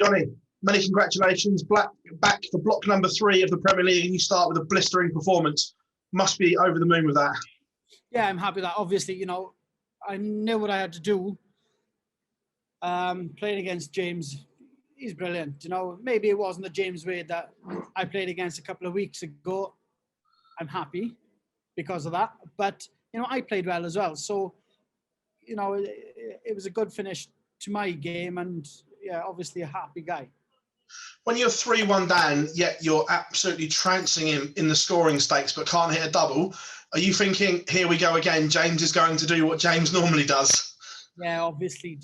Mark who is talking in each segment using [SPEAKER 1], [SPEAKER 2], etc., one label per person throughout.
[SPEAKER 1] Jonny, many congratulations. Back for block number 3 of the Premier League, and you start with a blistering performance. Must be over the moon with that.
[SPEAKER 2] Yeah, I'm happy with that. Obviously, I knew what I had to do. Playing against James, he's brilliant. Maybe it wasn't the James Wade that I played against a couple of weeks ago. I'm happy because of that. But, I played well as well. So, it was a good finish to my game, and, yeah, obviously a happy guy.
[SPEAKER 1] When you're 3-1 down, yet you're absolutely trouncing him in the scoring stakes but can't hit a double, are you thinking, here we go again, James is going to do what James normally does?
[SPEAKER 2] Yeah, obviously.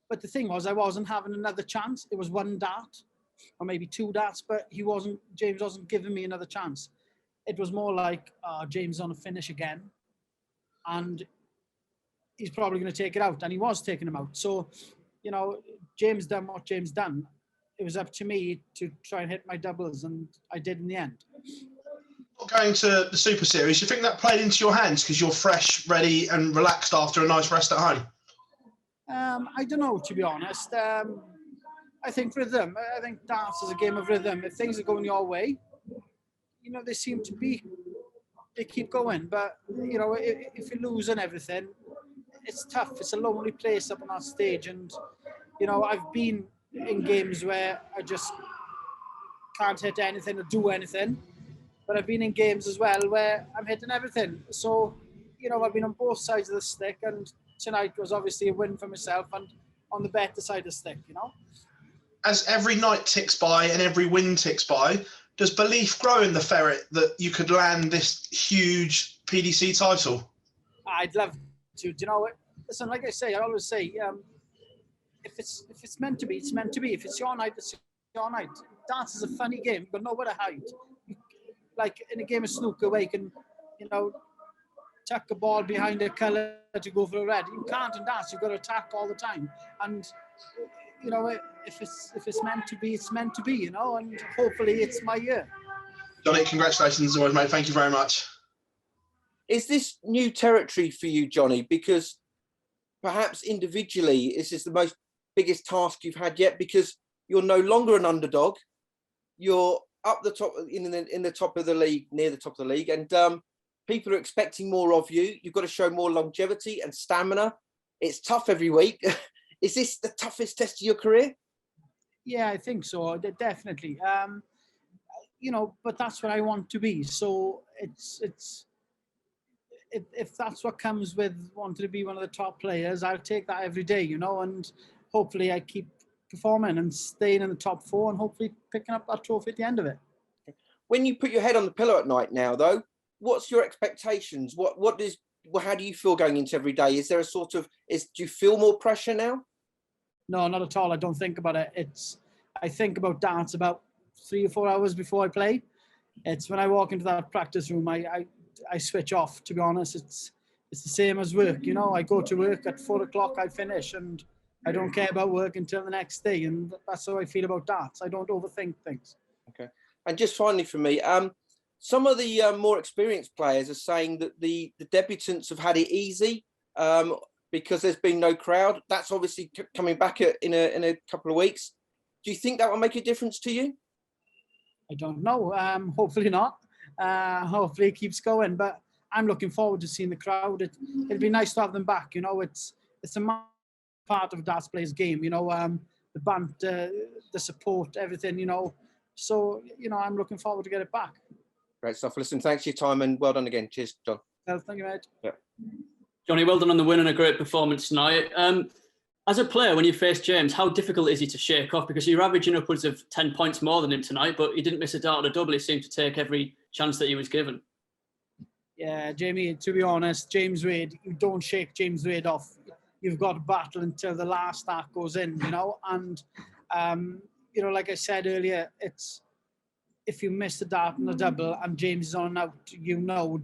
[SPEAKER 2] But the thing was, I wasn't having another chance. It was one dart, or maybe 2 darts, but James wasn't giving me another chance. It was more like, James on a finish again, and he's probably going to take it out, and he was taking him out. So, James done what James done. It was up to me to try and hit my doubles, and I did in the end.
[SPEAKER 1] Going to the Super Series, you think that played into your hands because you're fresh, ready and relaxed after a nice rest at home?
[SPEAKER 2] I don't know, to be honest. I think rhythm. I think darts is a game of rhythm. If things are going your way, they seem to be, they keep going. But, if you lose and everything, it's tough. It's a lonely place up on that stage. And, I've been in games where I just can't hit anything or do anything. But I've been in games as well where I'm hitting everything. So, I've been on both sides of the stick, and tonight was obviously a win for myself and on the better side of the stick, As
[SPEAKER 1] every night ticks by and every win ticks by, does belief grow in the Ferret that you could land this huge PDC title?
[SPEAKER 2] I'd love to. Do you know what? Listen, like I always say, if it's meant to be, it's meant to be. If it's your night, it's your night. Darts is a funny game. You've got nowhere to hide. Like in a game of snooker where you can, tuck a ball behind a colour to go for a red. You can't in darts. You've got to attack all the time. And, if it's meant to be, it's meant to be, and hopefully it's my year.
[SPEAKER 1] Jonny, congratulations as always, mate. Thank you very much.
[SPEAKER 3] Is this new territory for you, Jonny? Because perhaps individually, this is the biggest task you've had yet, because you're no longer an underdog. You're up the top in the top of the league, near the top of the league, and people are expecting more of you. You've got to show more longevity and stamina. It's tough every week. Is this the toughest test of your career?
[SPEAKER 2] Yeah, I think so. Definitely. But that's what I want to be. So if that's what comes with wanting to be one of the top players, I'll take that every day, and hopefully I keep performing and staying in the top 4 and hopefully picking up that trophy at the end of it.
[SPEAKER 3] When you put your head on the pillow at night now, though, what's your expectations? How do you feel going into every day? Is there a do you feel more pressure now?
[SPEAKER 2] No, not at all. I don't think about it. I think about darts about 3 or 4 hours before I play. It's when I walk into that practice room, I switch off, to be honest. It's the same as work, I go to work at 4 o'clock, I finish, and I don't care about work until the next day. And that's how I feel about darts. I don't overthink things.
[SPEAKER 3] Okay. And just finally for me, some of the more experienced players are saying that the debutants have had it easy because there's been no crowd. That's obviously coming back in a couple of weeks. Do you think that will make a difference to you? I
[SPEAKER 2] don't know. Hopefully not. Hopefully it keeps going. But I'm looking forward to seeing the crowd. It'd be nice to have them back. It's a part of darts players' game. The banter, the support, everything. So I'm looking forward to get it back.
[SPEAKER 3] Great stuff. Listen, thanks for your time and well done again. Cheers, John.
[SPEAKER 2] Well, thank you, mate.
[SPEAKER 3] Yeah.
[SPEAKER 4] Jonny, well done on the win and a great performance tonight. As a player, when you face James, how difficult is he to shake off? Because you're averaging upwards of 10 points more than him tonight, but he didn't miss a dart or a double. He seemed to take every chance that he was given.
[SPEAKER 2] Yeah, Jamie, to be honest, James Wade, you don't shake James Wade off. You've got to battle until the last dart goes in, And, like I said earlier, it's if you miss the dart and the double and James is on an out,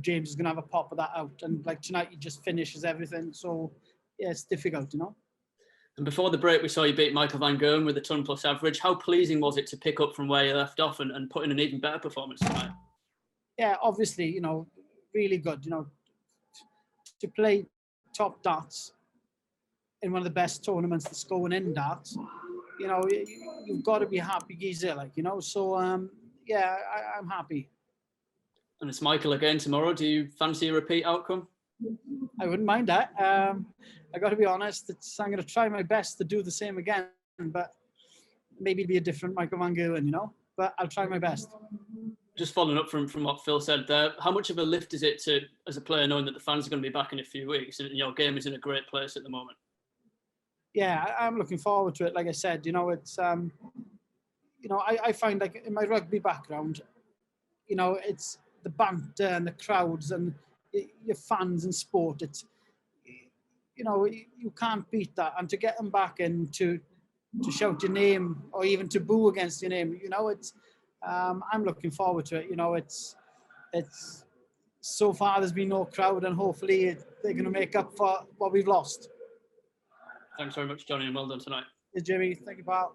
[SPEAKER 2] James is going to have a pop of that out. And like tonight, he just finishes everything. So, yeah, it's difficult,
[SPEAKER 4] And before the break, we saw you beat Michael van Gerwen with a ton plus average. How pleasing was it to pick up from where you left off and put in an even better performance tonight?
[SPEAKER 2] Yeah, obviously, really good. You know, to play top darts in one of the best tournaments that's going in darts, you know, you've got to be happy, geezer, like, you know. So yeah, I'm happy.
[SPEAKER 4] And it's Michael again tomorrow. Do you fancy a repeat outcome?
[SPEAKER 2] I wouldn't mind that. I got to be honest. I'm going to try my best to do the same again, but maybe be a different Michael Van Gerwen, you know. But I'll try my best.
[SPEAKER 4] Just following up from what Phil said there, how much of a lift is it to, as a player, knowing that the fans are going to be back in a few weeks and your game is in a great place at the moment?
[SPEAKER 2] Yeah, I'm looking forward to it. Like I said, you know, it's you know, I find, like, in my rugby background, you know, it's the banter and the crowds and your fans and sport. It's, you know, you can't beat that. And to get them back in to shout your name or even to boo against your name, you know, it's I'm looking forward to it. You know, it's so far there's been no crowd, and hopefully they're going to make up for what we've lost.
[SPEAKER 4] Thanks very much, Jonny, and well done tonight.
[SPEAKER 2] Hey, Jimmy, thank you, pal.